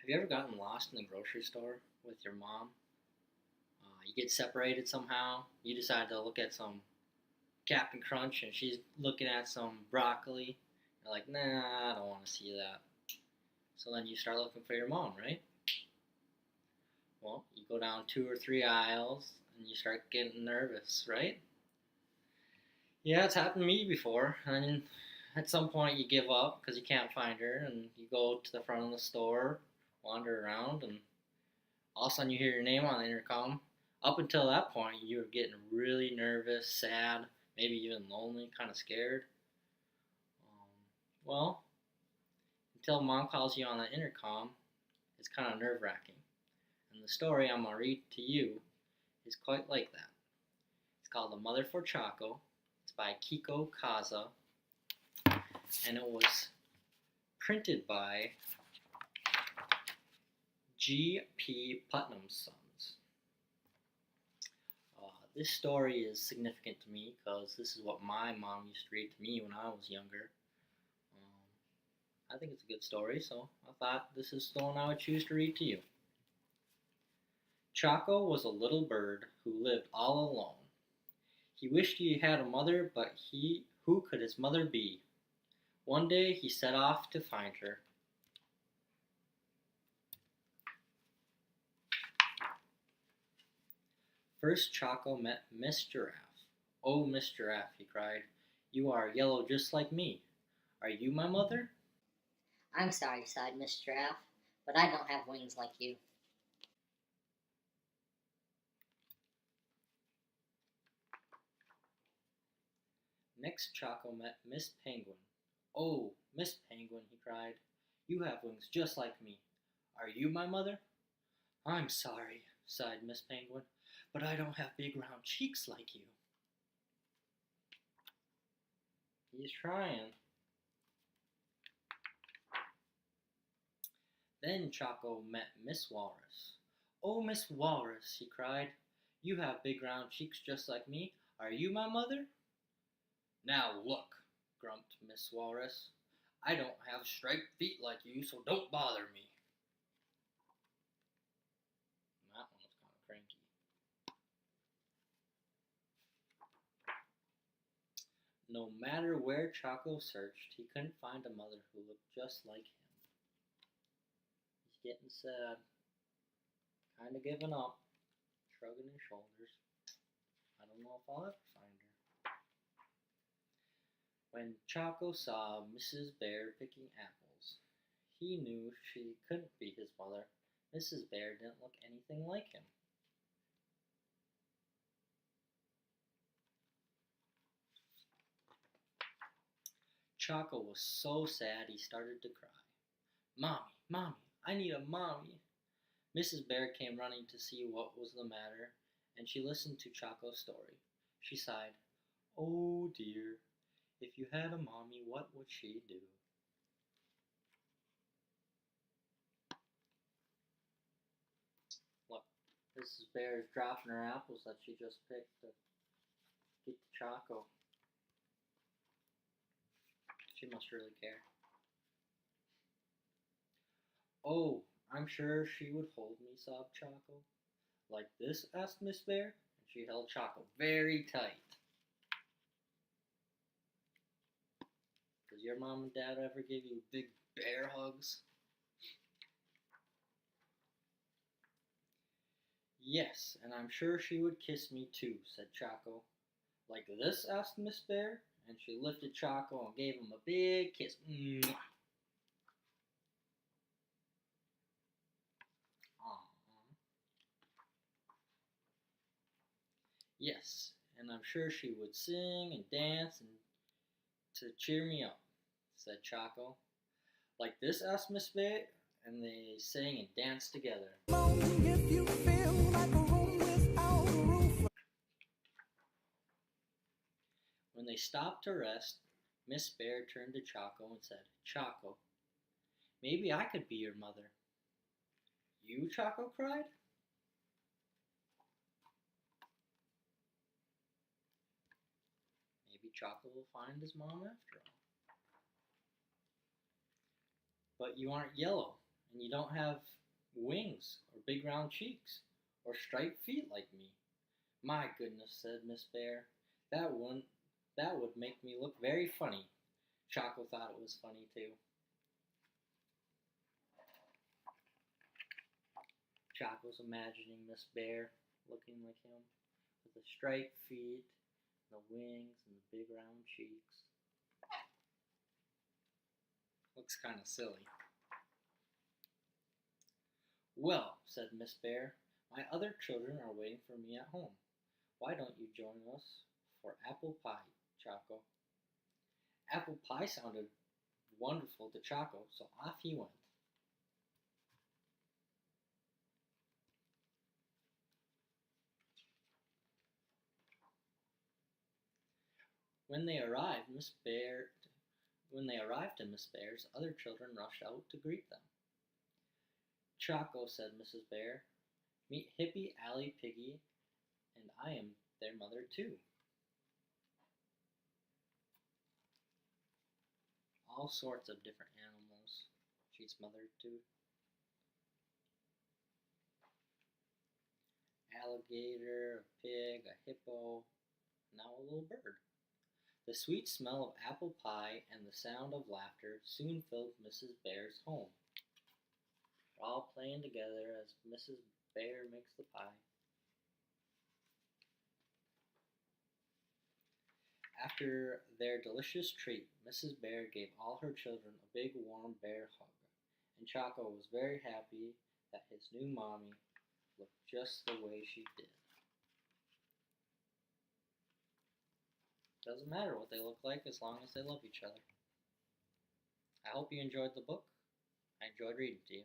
Have you ever gotten lost in the grocery store with your mom? You get separated somehow. You decide to look at some Captain Crunch, and she's looking at some broccoli. You're like, nah, I don't want to see that. So then you start looking for your mom, right? Well, you go down two or three aisles, and you start getting nervous, right? Yeah, it's happened to me before. And at some point, you give up because you can't find her, and you go to the front of the store, wander around, and all of a sudden you hear your name on the intercom. Up until that point, you were getting really nervous, sad, maybe even lonely, kind of scared. Well, until mom calls you on the intercom, it's kind of nerve wracking. And the story I'm going to read to you is quite like that. It's called The Mother for Choco. It's by Kiko Kaza, and it was printed by G.P. Putnam's Sons. This story is significant to me because this is what my mom used to read to me when I was younger. I think it's a good story, so I thought this is the one I would choose to read to you. Choco was a little bird who lived all alone. He wished he had a mother, but who could his mother be? One day he set off to find her. First Choco met Miss Giraffe. "Oh, Miss Giraffe," he cried, "you are yellow just like me. Are you my mother?" "I'm sorry," sighed Miss Giraffe, "but I don't have wings like you." Next Choco met Miss Penguin. "Oh, Miss Penguin," he cried, "you have wings just like me. Are you my mother?" "I'm sorry," sighed Miss Penguin, "but I don't have big round cheeks like you." He's trying. Then Choco met Miss Walrus. "Oh, Miss Walrus," he cried, "you have big round cheeks just like me. Are you my mother?" "Now look," grumped Miss Walrus, "I don't have striped feet like you, so don't bother me." That one was kind of cranky. No matter where Choco searched, he couldn't find a mother who looked just like him. He's getting sad, kind of giving up, shrugging his shoulders. I don't know if I'll ever find her. When Choco saw Mrs. Bear picking apples, he knew she couldn't be his mother. Mrs. Bear didn't look anything like him. Choco was so sad he started to cry. "Mommy, Mommy, I need a mommy." Mrs. Bear came running to see what was the matter, and she listened to Choco's story. She sighed. "Oh dear, if you had a mommy, what would she do?" Look, Mrs. Bear is dropping her apples that she just picked to get to Choco. She must really care. "Oh, I'm sure she would hold me," sobbed Choco. "Like this?" asked Miss Bear, and she held Choco very tight. Does your mom and dad ever give you big bear hugs? "Yes, and I'm sure she would kiss me too," said Choco. "Like this?" asked Miss Bear, and she lifted Choco and gave him a big kiss. Mwah. Aww. "Yes, and I'm sure she would sing and dance and to cheer me up," said Choco. "Like this?" asked Miss Bear, and they sang and danced together. If you feel like a room without a roof. When they stopped to rest, Miss Bear turned to Choco and said, "Choco, maybe I could be your mother." "You?" Choco cried. Maybe Choco will find his mom after all. "But you aren't yellow, and you don't have wings, or big round cheeks, or striped feet like me. My goodness, said Miss Bear. That wouldn't that would make me look very funny. Choco thought it was funny too. Choco's imagining Miss Bear looking like him, with the striped feet, the wings, and the big round cheeks. Looks kind of silly. Well, said Miss Bear, my other children are waiting for me at home. Why don't you join us for apple pie, Choco? Apple pie sounded wonderful to Choco, so off he went. When they arrived, Miss Bear when they arrived to Miss Bear's, other children rushed out to greet them. Choco, said Mrs. Bear, meet Hippie, Allie, Piggy, and I am their mother too. All sorts of different animals she's mother to. Alligator, a pig, a hippo, now a little bird. The sweet smell of apple pie and the sound of laughter soon filled Mrs. Bear's home. They're all playing together as Mrs. Bear makes the pie. After their delicious treat, Mrs. Bear gave all her children a big warm bear hug, and Choco was very happy that his new mommy looked just the way she did. Doesn't matter what they look like as long as they love each other. I hope you enjoyed the book. I enjoyed reading to you.